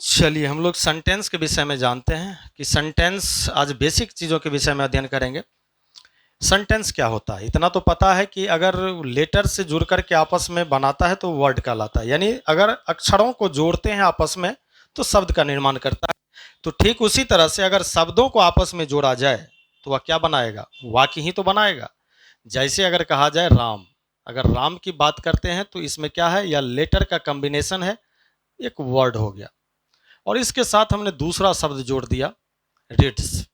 चलिए हम लोग सेंटेंस के विषय में जानते हैं कि सेंटेंस आज बेसिक चीज़ों के विषय में अध्ययन करेंगे। सेंटेंस क्या होता है इतना तो पता है कि अगर लेटर से जुड़ कर के आपस में बनाता है तो वर्ड कहलाता है, यानी अगर अक्षरों को जोड़ते हैं आपस में तो शब्द का निर्माण करता है। तो ठीक उसी तरह से अगर शब्दों को आपस में जोड़ा जाए तो वह क्या बनाएगा, वाक्य ही तो बनाएगा। जैसे अगर कहा जाए राम, अगर राम की बात करते हैं तो इसमें क्या है, या लेटर का कॉम्बिनेशन है, एक वर्ड हो गया। और इसके साथ हमने दूसरा शब्द जोड़ दिया रीड्स,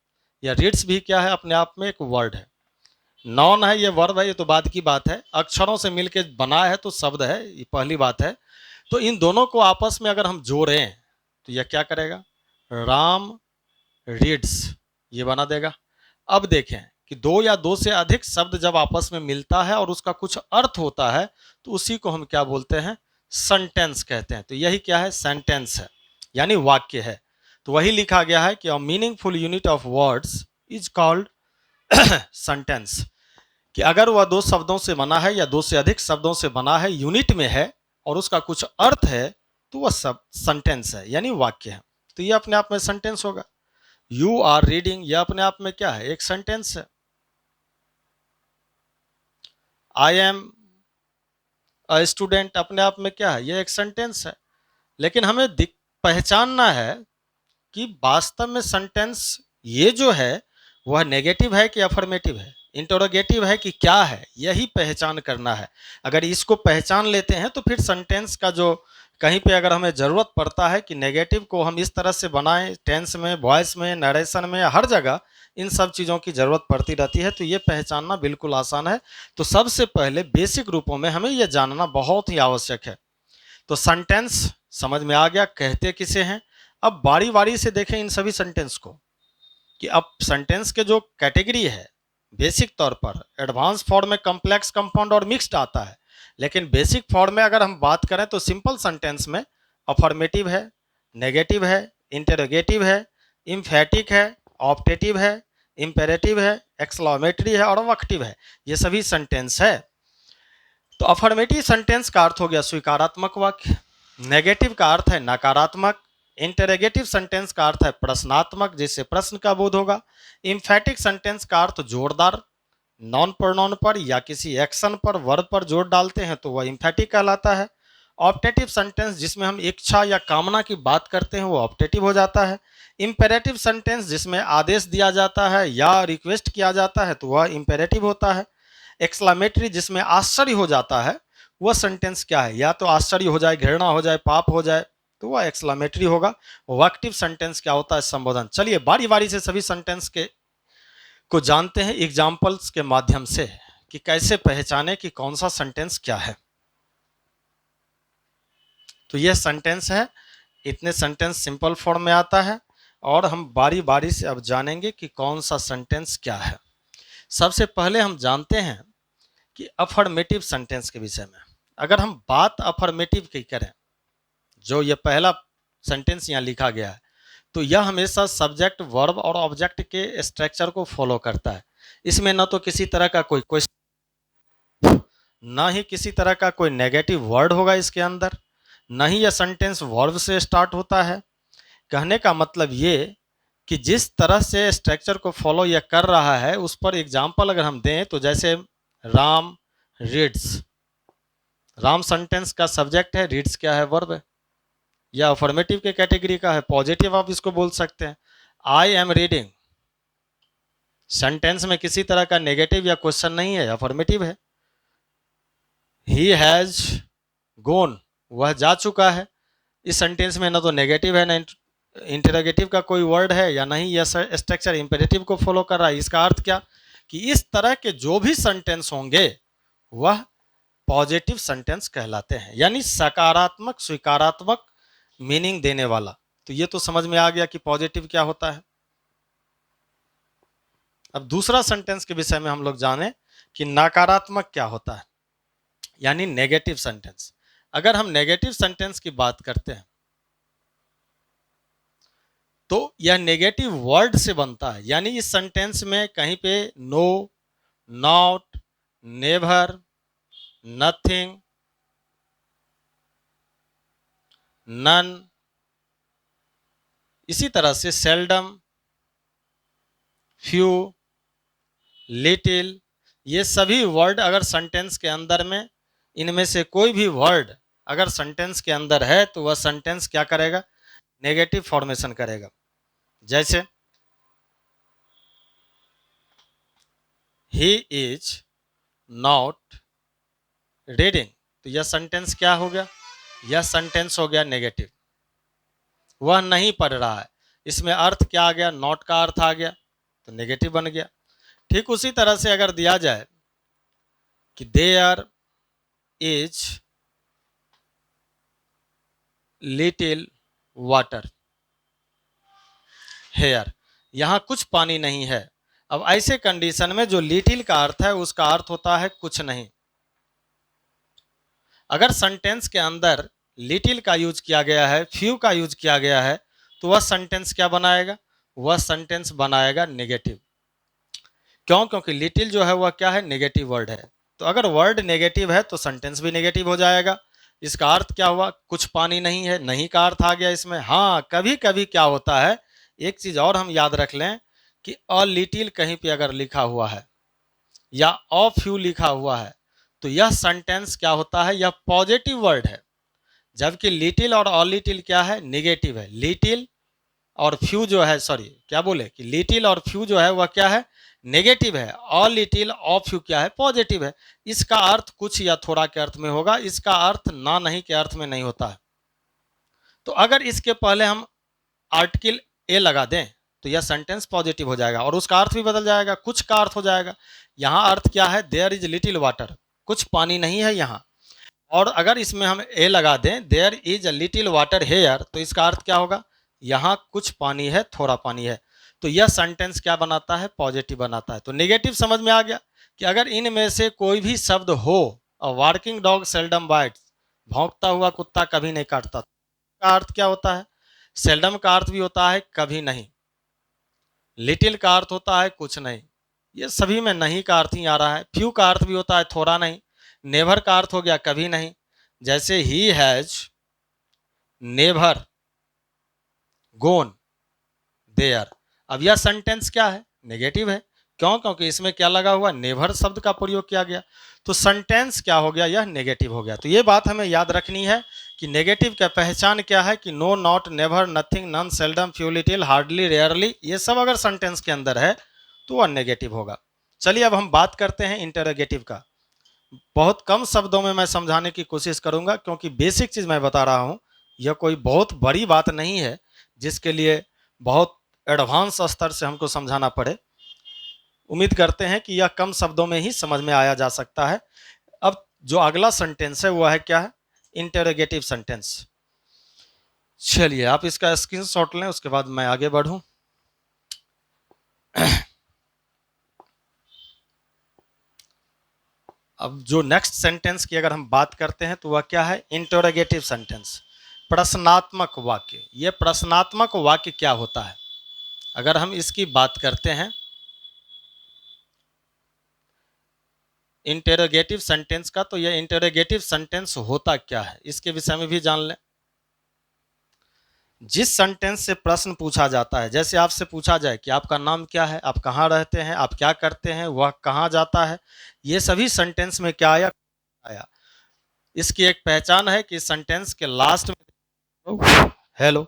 या रीड्स भी क्या है, अपने आप में एक वर्ड है। नॉन है, ये वर्ब है, ये तो बाद की बात है। अक्षरों से मिलके बना है तो शब्द है, ये पहली बात है। तो इन दोनों को आपस में अगर हम जोड़ें तो यह क्या करेगा, राम रीड्स, ये बना देगा। अब देखें कि दो या दो से अधिक शब्द जब आपस में मिलता है और उसका कुछ अर्थ होता है तो उसी को हम क्या बोलते हैं, सेंटेंस कहते हैं। तो यही क्या है, सेंटेंस है, यानी वाक्य है। तो वही लिखा गया है कि a meaningful unit of words is called sentence, कि अगर वह दो शब्दों से बना है या दो से अधिक शब्दों से बना है, यूनिट में है और उसका कुछ अर्थ है, तो वह सब सेंटेंस है, यानी वाक्य है। तो यह अपने आप में सेंटेंस होगा। यू आर रीडिंग, यह अपने आप में क्या है, एक सेंटेंस है। आई एम अ स्टूडेंट अपने आप में क्या है, यह एक सेंटेंस है। लेकिन हमें पहचानना है कि वास्तव में सेंटेंस ये जो है वह नेगेटिव है कि अफर्मेटिव है, इंटरोगेटिव है कि क्या है, यही पहचान करना है। अगर इसको पहचान लेते हैं तो फिर सेंटेंस का जो कहीं पे अगर हमें ज़रूरत पड़ता है कि नेगेटिव को हम इस तरह से बनाएं, टेंस में, वॉइस में, नरेशन में, हर जगह इन सब चीज़ों की ज़रूरत पड़ती रहती है, तो ये पहचानना बिल्कुल आसान है। तो सबसे पहले बेसिक रूपों में हमें यह जानना बहुत ही आवश्यक है। तो सेंटेंस समझ में आ गया, कहते किसे हैं। अब बारी बारी से देखें इन सभी सेंटेंस को, कि अब सेंटेंस के जो कैटेगरी है, बेसिक तौर पर एडवांस फॉर्म में कॉम्प्लेक्स, कंपाउंड और मिक्स्ड आता है। लेकिन बेसिक फॉर्म में अगर हम बात करें तो सिंपल सेंटेंस में अफर्मेटिव है, नेगेटिव है, इंटरोगेटिव है, इम्फेटिक है, ऑप्टेटिव है, इंपेरेटिव है, एक्सक्लेमेटरी है और वक्टिव है। ये सभी सेंटेंस है। तो अफर्मेटिव सेंटेंस का अर्थ हो गया स्वीकारात्मक वाक्य, नेगेटिव का अर्थ है नकारात्मक, इंटरोगेटिव सेंटेंस का अर्थ है प्रश्नात्मक, जिससे प्रश्न का बोध होगा। इम्फेटिक सेंटेंस का अर्थ जोरदार, नॉन प्रोनाउन पर या किसी एक्शन पर, वर्ब पर जोर डालते हैं तो वह इम्फेटिक कहलाता है। ऑप्टेटिव सेंटेंस जिसमें हम इच्छा या कामना की बात करते हैं वो ऑप्टेटिव हो जाता है। इंपेरेटिव सेंटेंस जिसमें आदेश दिया जाता है या रिक्वेस्ट किया जाता है तो वह इंपेरेटिव होता है। एक्सक्लेमेटरी जिसमें आश्चर्य हो जाता है वह सेंटेंस क्या है, या तो आश्चर्य हो जाए, घृणा हो जाए, पाप हो जाए, तो वह एक्सक्लेमेटरी होगा। वक्टिव सेंटेंस क्या होता है, संबोधन। चलिए बारी बारी से सभी सेंटेंस के को जानते हैं एग्जाम्पल्स के माध्यम से, कि कैसे पहचाने कि कौन सा सेंटेंस क्या है। तो यह सेंटेंस है, इतने सेंटेंस सिंपल फॉर्म में आता है और हम बारी बारी से अब जानेंगे कि कौन सा सेंटेंस क्या है। सबसे पहले हम जानते हैं कि अफर्मेटिव सेंटेंस के विषय में। अगर हम बात अफर्मेटिव की करें, जो ये पहला सेंटेंस यहाँ लिखा गया है, तो यह हमेशा सब्जेक्ट, वर्ब और ऑब्जेक्ट के स्ट्रक्चर को फॉलो करता है। इसमें न तो किसी तरह का कोई ना ही किसी तरह का कोई नेगेटिव वर्ड होगा इसके अंदर, न ही यह सेंटेंस वर्ब से स्टार्ट होता है। कहने का मतलब ये कि जिस तरह से स्ट्रक्चर को फॉलो यह कर रहा है उस पर एग्जाम्पल अगर हम दें तो जैसे राम रीड्स, राम सेंटेंस का सब्जेक्ट है, रीड्स क्या है, वर्ब है, या अफर्मेटिव के कैटेगरी का है, पॉजिटिव आप इसको बोल सकते हैं। आई एम रीडिंग सेंटेंस में किसी तरह का नेगेटिव या क्वेश्चन नहीं है, अफर्मेटिव है। ही हैज गोन, वह जा चुका है, इस सेंटेंस में ना तो नेगेटिव है, ना इंटरोगेटिव का कोई वर्ड है, या नहीं यह स्ट्रक्चर इंपेरेटिव को फॉलो कर रहा है। इसका अर्थ क्या, कि इस तरह के जो भी सेंटेंस होंगे वह पॉजिटिव सेंटेंस कहलाते हैं, यानी सकारात्मक, स्वीकारात्मक मीनिंग देने वाला। तो ये तो समझ में आ गया कि पॉजिटिव क्या होता है। अब दूसरा सेंटेंस के विषय में हम लोग जाने कि नकारात्मक क्या होता है, यानी नेगेटिव सेंटेंस। अगर हम नेगेटिव सेंटेंस की बात करते हैं तो यह नेगेटिव वर्ड से बनता है, यानी इस सेंटेंस में कहीं पे no, not, never, nothing, none, इसी तरह से सेल्डम, फ्यू, लिटिल, ये सभी वर्ड अगर सेंटेंस के अंदर में, इनमें से कोई भी वर्ड अगर सेंटेंस के अंदर है तो वह सेंटेंस क्या करेगा, नेगेटिव फॉर्मेशन करेगा। जैसे ही इज नॉट रीडिंग, तो यह सेंटेंस क्या हो गया, यह सेंटेंस हो गया नेगेटिव, वह नहीं पढ़ रहा है। इसमें अर्थ क्या आ गया, नॉट का अर्थ आ गया, तो नेगेटिव बन गया। ठीक उसी तरह से अगर दिया जाए कि there is little water here, यहां कुछ पानी नहीं है। अब ऐसे कंडीशन में जो लिटिल का अर्थ है उसका अर्थ होता है कुछ नहीं। अगर सेंटेंस के अंदर लिटिल का यूज किया गया है, फ्यू का यूज किया गया है, तो वह सेंटेंस क्या बनाएगा, वह सेंटेंस बनाएगा नेगेटिव। क्यों, क्योंकि लिटिल जो है वह क्या है, नेगेटिव वर्ड है। तो अगर वर्ड नेगेटिव है तो सेंटेंस भी नेगेटिव हो जाएगा। इसका अर्थ क्या हुआ, कुछ पानी नहीं है, नहीं का अर्थ आ गया इसमें। हाँ, कभी कभी क्या होता है, एक चीज और हम याद रख लें कि अ लिटिल कहीं पे अगर लिखा हुआ है या अ फ्यू लिखा हुआ है तो यह सेंटेंस क्या होता है, यह पॉजिटिव वर्ड है। जबकि लिटिल और अ लिटिल क्या है, नेगेटिव है। लिटिल और फ्यू जो है, सॉरी क्या बोले कि लिटिल और फ्यू जो है वह क्या है, नेगेटिव है। ऑल लिटिल ऑफ फ्यू क्या है, पॉजिटिव है। इसका अर्थ कुछ या थोड़ा के अर्थ में होगा, इसका अर्थ ना नहीं के अर्थ में नहीं होता है। तो अगर इसके पहले हम आर्टिकल ए लगा दें तो यह सेंटेंस पॉजिटिव हो जाएगा और उसका अर्थ भी बदल जाएगा, कुछ का अर्थ हो जाएगा। यहां अर्थ क्या है, देयर इज लिटिल वाटर, कुछ पानी नहीं है यहाँ। और अगर इसमें हम ए लगा दें, there is a little water here, तो इसका अर्थ क्या होगा, यहाँ कुछ पानी है, थोड़ा पानी है। तो यह सेंटेंस क्या बनाता है, पॉजिटिव बनाता है। तो नेगेटिव समझ में आ गया कि अगर इनमें से कोई भी शब्द हो, a working dog seldom bytes, भौंकता हुआ कुत्ता कभी नहीं काटता, का अर्थ क्या होता है, सेल्डम का अर्थ भी होता है कभी नहीं, लिटिल का अर्थ होता है कुछ नहीं, ये सभी में नहीं का अर्थ ही आ रहा है। फ्यू का अर्थ भी होता है थोड़ा नहीं, नेवर का अर्थ हो गया कभी नहीं। जैसे ही हैज नेवर गोन देयर, अब यह सेंटेंस क्या है, नेगेटिव है। क्यों, क्योंकि इसमें क्या लगा हुआ, नेवर शब्द का प्रयोग किया गया। तो सेंटेंस क्या हो गया, यह नेगेटिव हो गया। तो ये बात हमें याद रखनी है कि नेगेटिव का पहचान क्या है, कि no, not, never, nothing, none, seldom, few, little, hardly, rarely, ये सब अगर सेंटेंस के अंदर है तो वह नेगेटिव होगा। चलिए अब हम बात करते हैं इंटरोगेटिव का। बहुत कम शब्दों में मैं समझाने की कोशिश करूंगा क्योंकि बेसिक चीज मैं बता रहा हूं, यह कोई बहुत बड़ी बात नहीं है जिसके लिए बहुत एडवांस स्तर से हमको समझाना पड़े। उम्मीद करते हैं कि यह कम शब्दों में ही समझ में आया जा सकता है। अब जो अगला सेंटेंस है वह है क्या है, इंटरोगेटिव सेंटेंस। चलिए आप इसका स्क्रीनशॉट लें, उसके बाद मैं आगे बढ़ूं। अब जो नेक्स्ट सेंटेंस की अगर हम बात करते हैं तो वह क्या है, इंटरोगेटिव सेंटेंस, प्रश्नात्मक वाक्य। यह प्रश्नात्मक वाक्य क्या होता है, अगर हम इसकी बात करते हैं इंटरोगेटिव सेंटेंस का, तो यह इंटरोगेटिव सेंटेंस होता क्या है इसके विषय में भी जान लें। जिस सेंटेंस से प्रश्न पूछा जाता है, जैसे आपसे पूछा जाए कि आपका नाम क्या है, आप कहाँ रहते हैं, आप क्या करते हैं, वह कहाँ जाता है, ये सभी सेंटेंस में क्या आया, आया। इसकी एक पहचान है कि सेंटेंस के लास्ट में, हेलो,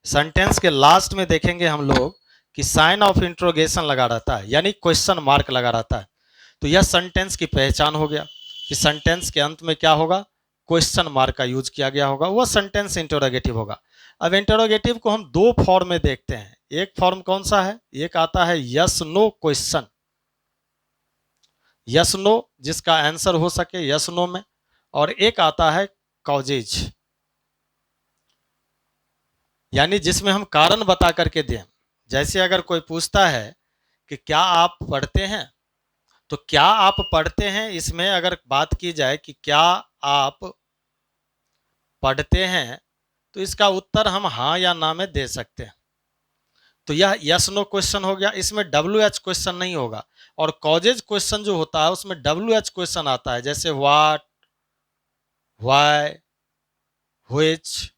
सेंटेंस के लास्ट में देखेंगे हम लोग कि साइन ऑफ इंट्रोगेशन लगा रहता है, यानी क्वेश्चन मार्क लगा रहता है। तो यह सेंटेंस की पहचान हो गया कि सेंटेंस के अंत में क्या होगा, क्वेश्चन मार्क का यूज किया गया होगा, वह सेंटेंस इंटरोगेटिव होगा। अब इंटरोगेटिव को हम दो फॉर्म में देखते हैं। एक फॉर्म कौन सा है, एक आता है yes no question, yes no जिसका आंसर हो सके यस नो में, और एक आता है कॉजेज, यानी जिसमें हम कारण बता करके दें। जैसे अगर कोई पूछता है कि क्या आप पढ़ते हैं, तो क्या आप पढ़ते हैं, इसमें अगर बात की जाए कि क्या आप पढ़ते हैं, तो इसका उत्तर हम हाँ या ना में दे सकते हैं। तो यह यस नो क्वेश्चन हो गया, इसमें डब्ल्यू एच क्वेश्चन नहीं होगा। और कॉजेज क्वेश्चन जो होता है उसमें डब्ल्यू एच क्वेश्चन आता है, जैसे व्हाट, व्हाई, व्हिच,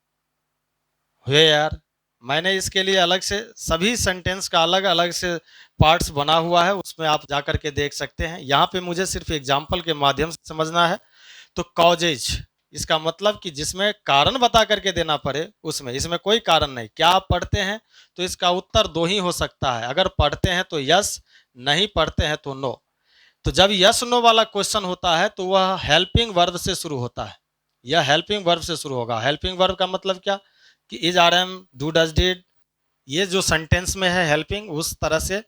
वेयर, मैंने इसके लिए अलग से सभी सेंटेंस का अलग अलग से पार्ट्स बना हुआ है, उसमें आप जा करके देख सकते हैं। यहाँ पे मुझे सिर्फ एग्जाम्पल के माध्यम से समझना है। तो कॉजेज, इसका मतलब कि जिसमें कारण बता करके देना पड़े उसमें, इसमें कोई कारण नहीं। क्या आप पढ़ते हैं? तो इसका उत्तर दो ही हो सकता है, अगर पढ़ते हैं तो यस, नहीं पढ़ते हैं तो नो। तो जब यस नो वाला क्वेश्चन होता है तो वह हेल्पिंग वर्ब से शुरू होता है, यह हेल्पिंग वर्ब से शुरू होगा। हेल्पिंग वर्ब का मतलब क्या कि is, are, am, do, does, did, ये जो सेंटेंस में है हेल्पिंग, उस तरह से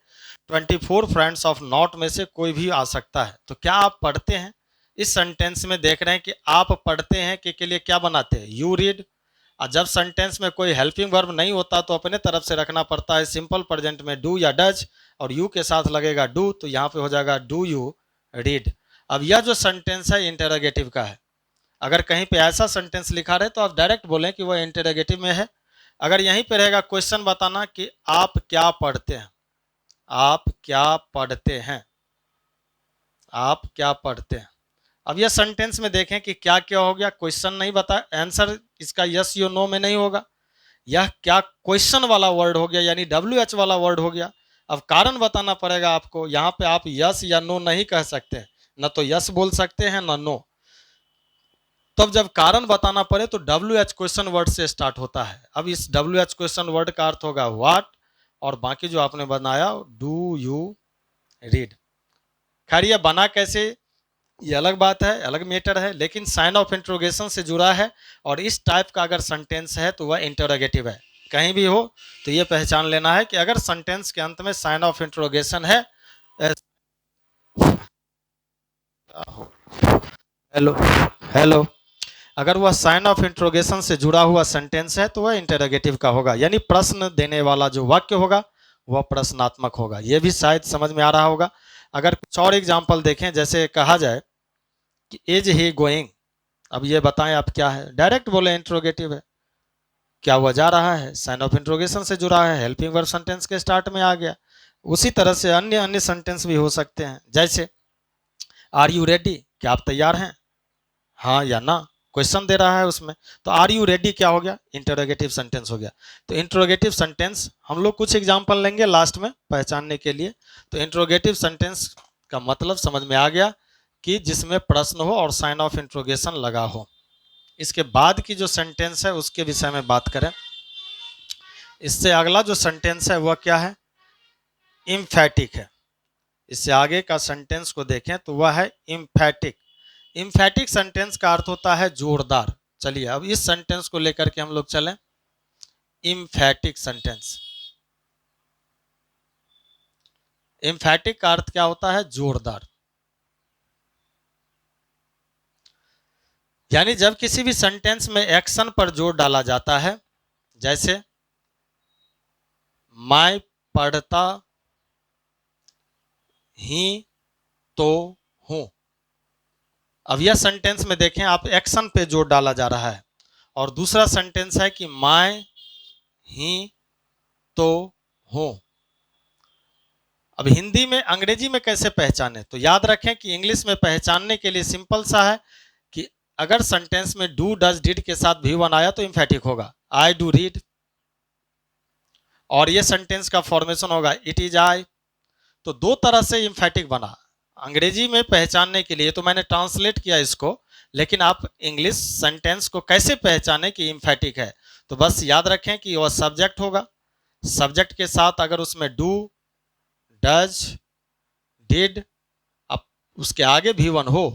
24 फ्रेंड्स ऑफ नॉट में से कोई भी आ सकता है। तो क्या आप पढ़ते हैं? इस सेंटेंस में देख रहे हैं कि आप पढ़ते हैं के लिए क्या बनाते हैं, यू रीड। और जब सेंटेंस में कोई हेल्पिंग वर्ब नहीं होता तो अपने तरफ से रखना पड़ता है सिंपल प्रेजेंट में डू या डज, और यू के साथ लगेगा डू, तो यहाँ पे हो जाएगा डू यू रीड। अब यह जो सेंटेंस है इंटेरोगेटिव का है। अगर कहीं पे ऐसा सेंटेंस लिखा रहे तो आप डायरेक्ट बोलें कि वह इंटेरोगेटिव में है। अगर यहीं पे रहेगा क्वेश्चन बताना कि आप क्या पढ़ते हैं, आप क्या पढ़ते हैं, आप क्या पढ़ते हैं। अब यह सेंटेंस में देखें कि क्या क्या हो गया, क्वेश्चन नहीं बता, आंसर इसका यस या नो में नहीं होगा। यह क्या क्वेश्चन वाला वर्ड हो गया, यानी डब्ल्यू एच वाला वर्ड हो गया। अब कारण बताना पड़ेगा आपको, यहाँ पे आप यस या नो नहीं कह सकते, न तो यस बोल सकते हैं न नो। तब जब कारण बताना पड़े तो डब्ल्यू एच क्वेश्चन वर्ड से स्टार्ट होता है। अब इस डब्ल्यू एच क्वेश्चन वर्ड का अर्थ होगा व्हाट, और बाकी जो आपने बनाया डू यू रीड। खैर ये बना कैसे, ये अलग बात है, अलग मैटर है, लेकिन साइन ऑफ इंट्रोगेशन से जुड़ा है। और इस टाइप का अगर सेंटेंस है तो वह इंटरोगेटिव है। कहीं भी हो तो ये पहचान लेना है कि अगर सेंटेंस के अंत में साइन ऑफ इंट्रोगेशन है, हेलो हेलो, अगर वह साइन ऑफ इंट्रोगेशन से जुड़ा हुआ सेंटेंस है तो वह इंटरोगेटिव का होगा, यानी प्रश्न देने वाला जो वाक्य होगा वह प्रश्नात्मक होगा। यह भी शायद समझ में आ रहा होगा। अगर कुछ और एग्जाम्पल देखें, जैसे कहा जाए कि इज ही गोइंग, अब ये बताएं आप क्या है, डायरेक्ट बोले इंट्रोगेटिव है। क्या हुआ जा रहा है, साइन ऑफ इंट्रोगेशन से जुड़ा है, हेल्पिंग वर्ब सेंटेंस के स्टार्ट में आ गया। उसी तरह से अन्य अन्य सेंटेंस भी हो सकते हैं, जैसे आर यू रेडी, क्या आप तैयार हैं, हाँ या ना, क्वेश्चन दे रहा है उसमें। तो आर यू रेडी क्या हो गया, इंटरोगेटिव सेंटेंस हो गया। तो इंटरोगेटिव सेंटेंस हम लोग कुछ एग्जांपल लेंगे लास्ट में पहचानने के लिए। तो इंटरोगेटिव सेंटेंस का मतलब समझ में आ गया कि जिसमें प्रश्न हो और साइन ऑफ इंट्रोगेशन लगा हो। इसके बाद की जो सेंटेंस है उसके विषय में बात करें। इससे अगला जो सेंटेंस है वह क्या है, इम्फैटिक है। इससे आगे का सेंटेंस को देखें तो वह है इम्फैटिक। इम्फैटिक सेंटेंस का अर्थ होता है जोरदार। चलिए अब इस सेंटेंस को लेकर के हम लोग चलें। इम्फैटिक सेंटेंस, इम्फैटिक का अर्थ क्या होता है, जोरदार। यानी जब किसी भी सेंटेंस में एक्शन पर जोर डाला जाता है, जैसे मैं पढ़ता ही तो हूं। अब यह सेंटेंस में देखें आप, एक्शन पे जोर डाला जा रहा है। और दूसरा सेंटेंस है कि मैं ही तो हूं। अब हिंदी में अंग्रेजी में कैसे पहचाने, तो याद रखें कि इंग्लिश में पहचानने के लिए सिंपल सा है कि अगर सेंटेंस में डू डज डिड के साथ भी वन आया तो इम्फेटिक होगा, आई डू रीड। और ये सेंटेंस का फॉर्मेशन होगा इट इज आई। तो दो तरह से इम्फेटिक बना अंग्रेजी में पहचानने के लिए। तो मैंने ट्रांसलेट किया इसको, लेकिन आप इंग्लिश सेंटेंस को कैसे पहचाने कि इम्फेटिक है, तो बस याद रखें कि वह सब्जेक्ट होगा। सब्जेक्ट के साथ अगर उसमें डू डज डिड, अब उसके आगे भी वन हो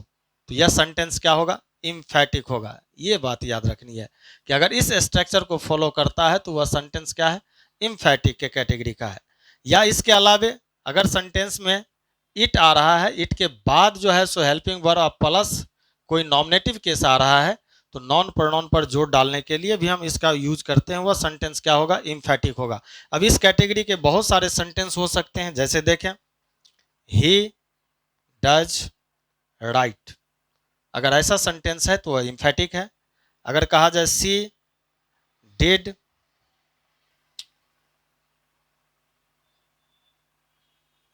तो यह सेंटेंस क्या होगा, इम्फेटिक होगा। ये बात याद रखनी है कि अगर इस स्ट्रक्चर को फॉलो करता है तो वह सेंटेंस क्या है, इम्फेटिक के कैटेगरी का है। या इसके अलावे अगर सेंटेंस में इट आ रहा है, इट के बाद जो है सो हेल्पिंग वर्ब प्लस कोई नॉमिनेटिव केस आ रहा है, तो नॉन प्रोनाउन पर जोर डालने के लिए भी हम इसका यूज करते हैं, वह सेंटेंस क्या होगा, इम्फेटिक होगा। अब इस कैटेगरी के बहुत सारे सेंटेंस हो सकते हैं, जैसे देखें ही डज राइट, अगर ऐसा सेंटेंस है तो वह इम्फेटिक है। अगर कहा जाए सी डिड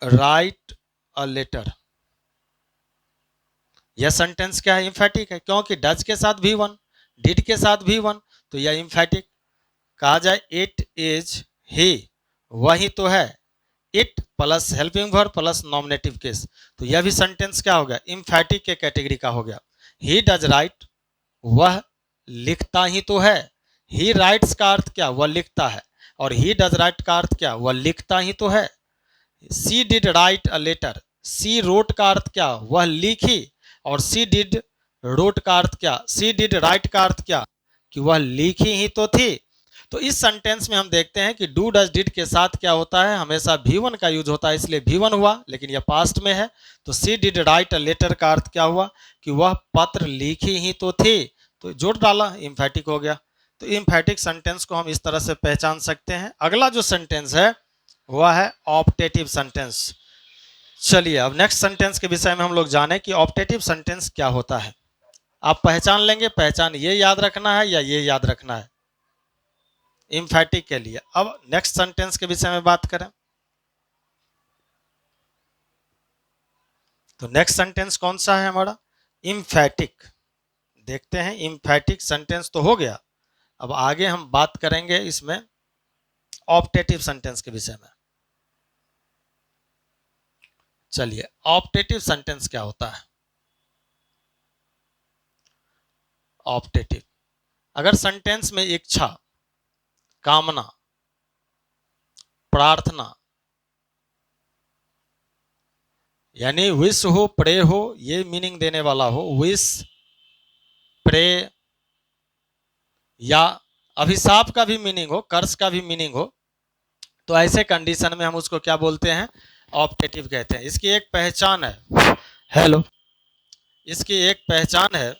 राइट अ लेटर, यह सेंटेंस क्या है, इम्फेटिक है, क्योंकि डज के साथ भी वन, डिड के साथ भी वन, तो यह इम्फेटिक कहा जाए इट इज ही, वही तो है, it plus helping verb plus nominative case, तो यह भी सेंटेंस क्या हो गया, इम्फैटिक के कैटेगरी का हो गया। ही डज राइट, वह लिखता ही तो है, ही राइट्स का अर्थ क्या, वह लिखता है, और ही डज राइट का अर्थ क्या, वह लिखता ही तो है। She did write a letter, she wrote का अर्थ क्या, वह लिखी, और सी डिड रोट का अर्थ क्या, सी डिड राइट का अर्थ क्या, कि वह लिखी ही तो थी। तो इस सेंटेंस में हम देखते हैं कि डू डज डिड के साथ क्या होता है, हमेशा V1 का यूज होता है, इसलिए V1 हुआ, लेकिन यह पास्ट में है। तो सी डिड राइट अ लेटर का अर्थ क्या हुआ, कि वह पत्र लिखी ही तो थी, तो जोड़ डाला, इम्फैटिक हो गया। तो इम्फैटिक सेंटेंस को हम इस तरह से पहचान सकते हैं। अगला जो सेंटेंस है वह है ऑप्टेटिव सेंटेंस। चलिए अब नेक्स्ट सेंटेंस के विषय में हम लोग जाने कि ऑप्टेटिव सेंटेंस क्या होता है। आप पहचान लेंगे, पहचान ये याद रखना है या ये याद रखना है इम्फैटिक के लिए। अब नेक्स्ट सेंटेंस के विषय में बात करें तो नेक्स्ट सेंटेंस कौन सा है हमारा, इम्फैटिक। देखते हैं, इम्फैटिक सेंटेंस तो हो गया, अब आगे हम बात करेंगे इसमें ऑप्टेटिव सेंटेंस के विषय में। चलिए ऑप्टेटिव सेंटेंस क्या होता है। ऑप्टेटिव, अगर सेंटेंस में इच्छा, कामना, प्रार्थना, यानी विश हो, प्रे हो, ये मीनिंग देने वाला हो, विश, प्रे, या अभिशाप का भी मीनिंग हो, कर्ज का भी मीनिंग हो, तो ऐसे कंडीशन में हम उसको क्या बोलते हैं, ऑप्टेटिव कहते हैं। इसकी एक पहचान है, हेलो, इसकी एक पहचान है,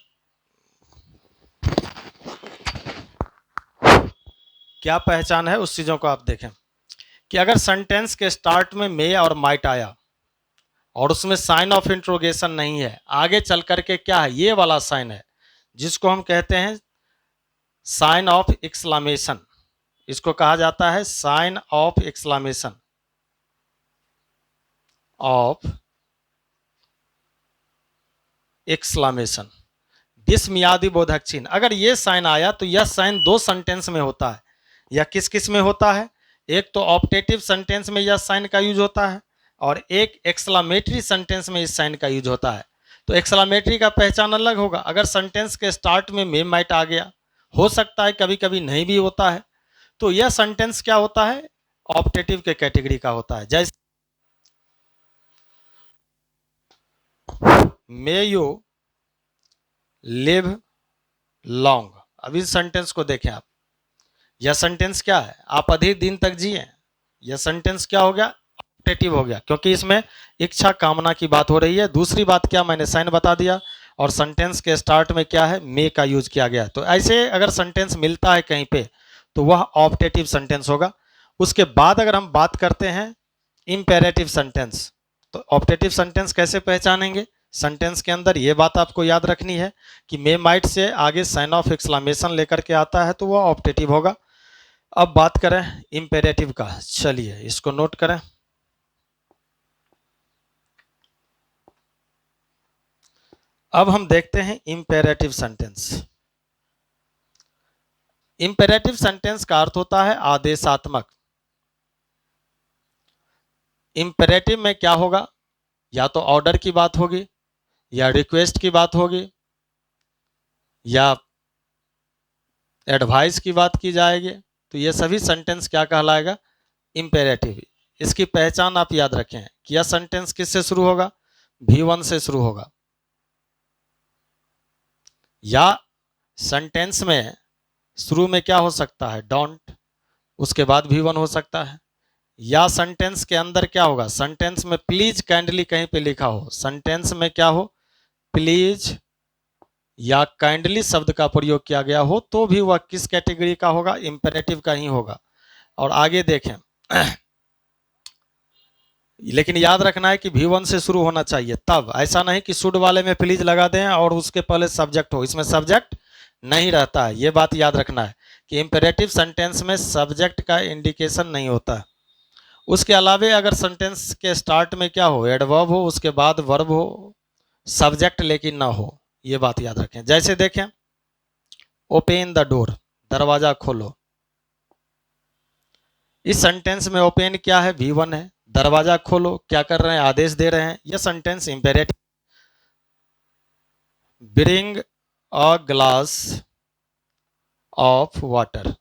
क्या पहचान है उस चीजों को आप देखें कि अगर सेंटेंस के स्टार्ट में मे और माइट आया और उसमें साइन ऑफ इंट्रोगेशन नहीं है, आगे चल करके क्या है, ये वाला साइन है जिसको हम कहते हैं साइन ऑफ एक्सक्लेमेशन, इसको कहा जाता है sign of exclamation, of exclamation, विस्मयादि बोधक चिन्ह। अगर ये साइन आया तो यह साइन दो सेंटेंस में होता है। यह किस किस में होता है, एक तो ऑप्टेटिव सेंटेंस में यह साइन का यूज होता है, और एक एक्सक्लेमेटरी सेंटेंस में इस साइन का यूज होता है। तो एक्सक्लेमेटरी का पहचान अलग होगा, अगर सेंटेंस के स्टार्ट में मे माइट आ गया, हो सकता है कभी कभी नहीं भी होता है, तो यह सेंटेंस क्या होता है, ऑप्टेटिव के कैटेगरी का होता है। जैसे मे यू लिव लॉन्ग, अब इस सेंटेंस को देखें आप, यह सेंटेंस क्या है, आप अधिक दिन तक जिए, यह सेंटेंस क्या हो गया, ऑप्टेटिव हो गया, क्योंकि इसमें इच्छा कामना की बात हो रही है। दूसरी बात क्या, मैंने साइन बता दिया, और सेंटेंस के स्टार्ट में क्या है, मे का यूज किया गया। तो ऐसे अगर सेंटेंस मिलता है कहीं पे तो वह ऑप्टेटिव सेंटेंस होगा। उसके बाद अगर हम बात करते हैं इंपेरेटिव सेंटेंस, तो ऑप्टेटिव सेंटेंस कैसे पहचानेंगे, सेंटेंस के अंदर ये बात आपको याद रखनी है कि मे माइट से आगे साइन ऑफ एक्सक्लेमेशन लेकर के आता है तो वह ऑप्टेटिव होगा। अब बात करें इंपेरेटिव का, चलिए इसको नोट करें। अब हम देखते हैं इंपेरेटिव सेंटेंस। इंपेरेटिव सेंटेंस का अर्थ होता है आदेशात्मक। इंपेरेटिव में क्या होगा, या तो ऑर्डर की बात होगी, या रिक्वेस्ट की बात होगी, या एडवाइस की बात की जाएगी, तो ये सभी सेंटेंस क्या कहलाएगा, इंपेरेटिव। इसकी पहचान आप याद रखें कि यह सेंटेंस किससे शुरू होगा, V1 से शुरू होगा, या सेंटेंस में शुरू में क्या हो सकता है, डोंट, उसके बाद V1 हो सकता है, या सेंटेंस के अंदर क्या होगा, सेंटेंस में प्लीज काइंडली कहीं पे लिखा हो, सेंटेंस में क्या हो, प्लीज या काइंडली शब्द का प्रयोग किया गया हो, तो भी वह किस कैटेगरी का होगा, इंपेरेटिव का ही होगा। और आगे देखें लेकिन याद रखना है कि V1 से शुरू होना चाहिए, तब ऐसा नहीं कि शुड वाले में प्लीज लगा दें और उसके पहले सब्जेक्ट हो, इसमें सब्जेक्ट नहीं रहता है, ये बात याद रखना है कि इंपेरेटिव सेंटेंस में सब्जेक्ट का इंडिकेशन नहीं होता है। उसके अलावे अगर सेंटेंस के स्टार्ट में क्या हो, एडवर्ब हो, उसके बाद वर्ब हो, सब्जेक्ट लेकिन ना हो, ये बात याद रखें। जैसे देखें, ओपन द डोर, दरवाजा खोलो, इस सेंटेंस में ओपन क्या है, V1 है। दरवाजा खोलो, क्या कर रहे हैं, आदेश दे रहे हैं। यह sentence imperative. Bring a glass of water.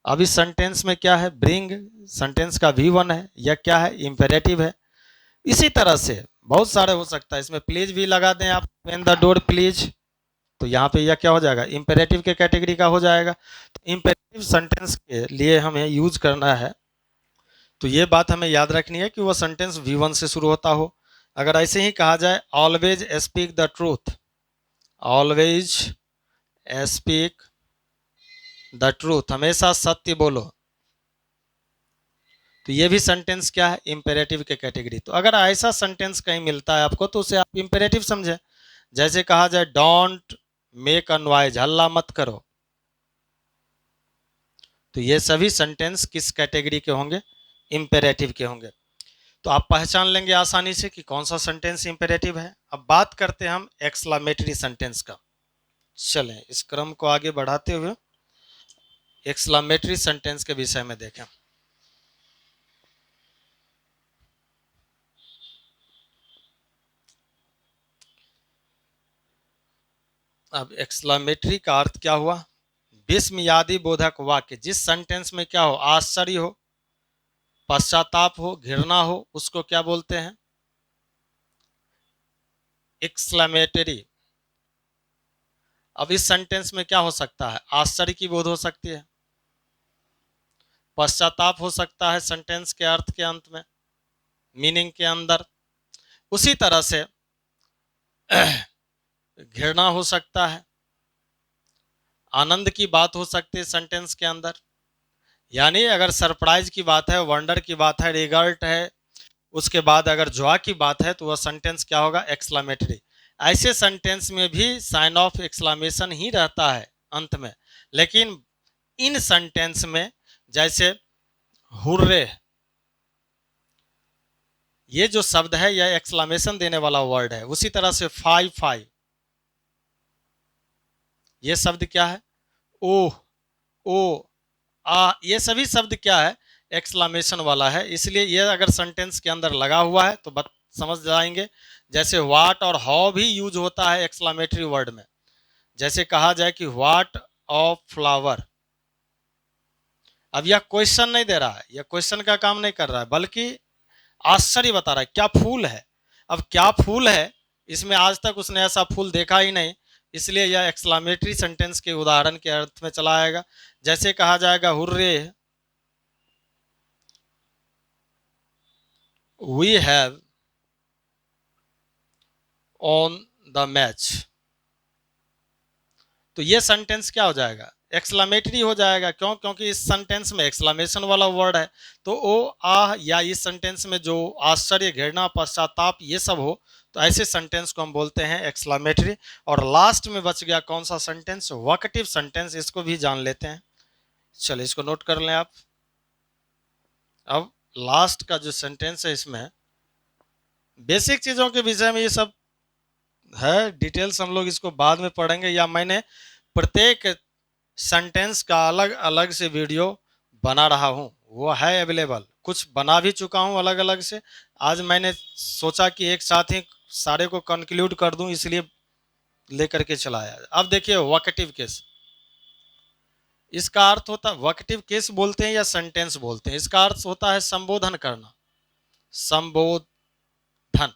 अब इस सेंटेंस में क्या है, ब्रिंग सेंटेंस का V1 है, यह क्या है, इंपेरेटिव है। इसी तरह से बहुत सारे हो सकता है, इसमें प्लीज भी लगा दें आप, ओपन द डोर प्लीज, तो यहाँ पे यह क्या हो जाएगा, इंपेरेटिव के कैटेगरी का हो जाएगा। तो इंपेरेटिव सेंटेंस के लिए हमें यूज करना है, तो ये बात हमें याद रखनी है कि वह सेंटेंस V1 से शुरू होता हो। अगर ऐसे ही कहा जाए, always speak the truth, always speak the truth, हमेशा सत्य बोलो, तो ये भी सेंटेंस क्या है, इंपेरेटिव के कैटेगरी। तो अगर ऐसा सेंटेंस कहीं मिलता है आपको, तो उसे आप इंपेरेटिव समझे। जैसे कहा जाए, डोंट मेक अ नॉइज, हल्ला मत करो, तो ये सभी सेंटेंस किस कैटेगरी के होंगे, इंपेरेटिव के होंगे। तो आप पहचान लेंगे आसानी से कि कौन सा सेंटेंस इंपेरेटिव है। अब बात करते हैं हम एक्सक्लामेटरी सेंटेंस का। चलें इस क्रम को आगे बढ़ाते हुए एक्सक्लामेटरी सेंटेंस के विषय में देखें। अब एक्सक्लामेटरी का अर्थ क्या हुआ, विस्मयादि बोधक वाक्य, जिस सेंटेंस में क्या हो, आश्चर्य हो, पश्चाताप हो, घृणा हो, उसको क्या बोलते हैं, एक्सक्लामेटरी। अब इस सेंटेंस में क्या हो सकता है, आश्चर्य की बोध हो सकती है, पश्चाताप हो सकता है सेंटेंस के अर्थ के अंत में, मीनिंग के अंदर। उसी तरह से घृणा हो सकता है, आनंद की बात हो सकती है सेंटेंस के अंदर। यानी अगर सरप्राइज की बात है, वंडर की बात है, रिगल्ट है, उसके बाद अगर जॉय की बात है, तो वह सेंटेंस क्या होगा, एक्सक्लामेटरी। ऐसे सेंटेंस में भी साइन ऑफ एक्सक्लामेशन ही रहता है अंत में। लेकिन इन सेंटेंस में जैसे हुर्रे, ये जो शब्द है यह एक्सक्लामेशन देने वाला वर्ड है। उसी तरह से फाई फाई, ये शब्द क्या है, ओह, ओ, आ, ये सभी शब्द क्या है, एक्सक्लामेशन वाला है। इसलिए ये अगर सेंटेंस के अंदर लगा हुआ है तो समझ जाएंगे। जैसे व्हाट और हाउ भी यूज होता है एक्सक्लामेटरी वर्ड में। जैसे कहा जाए कि व्हाट ऑफ फ्लावर, अब यह क्वेश्चन नहीं दे रहा है, यह क्वेश्चन का काम नहीं कर रहा है, बल्कि आश्चर्य बता रहा है, क्या फूल है। अब क्या फूल है, इसमें आज तक उसने ऐसा फूल देखा ही नहीं, इसलिए यह एक्सक्लामेटरी सेंटेंस के उदाहरण के अर्थ में चला आएगा। जैसे कहा जाएगा, hurray we have on the match, तो ये सेंटेंस क्या हो जाएगा, एक्सक्लामेटरी हो जाएगा। क्यों, क्योंकि इस सेंटेंस में एक्सक्लामेशन वाला वर्ड है। तो ओ आह, या इस सेंटेंस में जो आश्चर्य, घृणा, पश्चाताप ये सब हो, तो ऐसे सेंटेंस को हम बोलते हैं एक्सक्लामेटरी। और लास्ट में बच गया कौन सा सेंटेंस, वोकेटिव सेंटेंस, इसको भी जान लेते हैं। चलिए इसको नोट कर लें आप। अब लास्ट का जो सेंटेंस है, इसमें बेसिक चीजों के विषय में ये सब है, डिटेल्स हम लोग इसको बाद में पढ़ेंगे, या मैंने प्रत्येक सेंटेंस का अलग अलग से वीडियो बना रहा हूँ, वो है अवेलेबल। कुछ बना भी चुका हूँ अलग अलग से। आज मैंने सोचा कि एक साथ ही सारे को कंक्लूड कर दूं, इसलिए लेकर के चलाया। अब देखिए वोकेटिव केस, इसका अर्थ होता है, वोकेटिव केस बोलते हैं या सेंटेंस बोलते हैं, इसका अर्थ होता है संबोधन करना, संबोधन,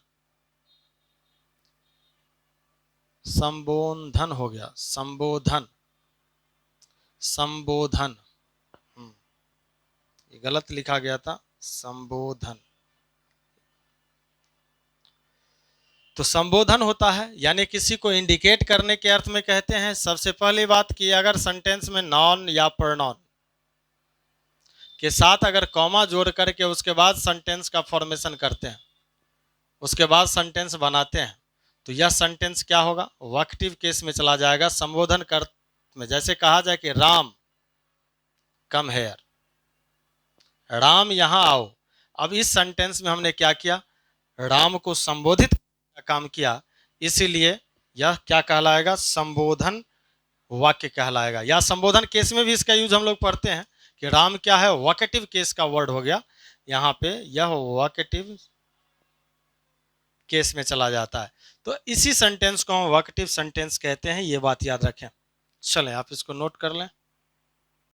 संबोधन हो गया, संबोधन, संबोधन, ये गलत लिखा गया था, संबोधन। तो संबोधन होता है यानी किसी को इंडिकेट करने के अर्थ में कहते हैं। सबसे पहली बात कि अगर सेंटेंस में नॉन या प्रोनाउन के साथ अगर कॉमा जोड़ करके उसके बाद सेंटेंस का फॉर्मेशन करते हैं, उसके बाद सेंटेंस बनाते हैं, तो यह सेंटेंस क्या होगा, वोकेटिव केस में चला जाएगा, संबोधन कर में। जैसे कहा जाए कि राम कम हेयर, राम यहां आओ। अब इस सेंटेंस में हमने क्या किया, राम को संबोधित का काम किया, इसीलिए यह क्या कहलाएगा, संबोधन वाक्य कहलाएगा। या संबोधन केस में भी इसका यूज हम लोग पढ़ते हैं कि राम क्या है, वोकेटिव केस का वर्ड हो गया, यहाँ पे यह वोकेटिव केस में चला जाता है। तो इसी सेंटेंस को हम वोकेटिव सेंटेंस कहते हैं, ये बात याद रखें। चलें आप इसको नोट कर लें।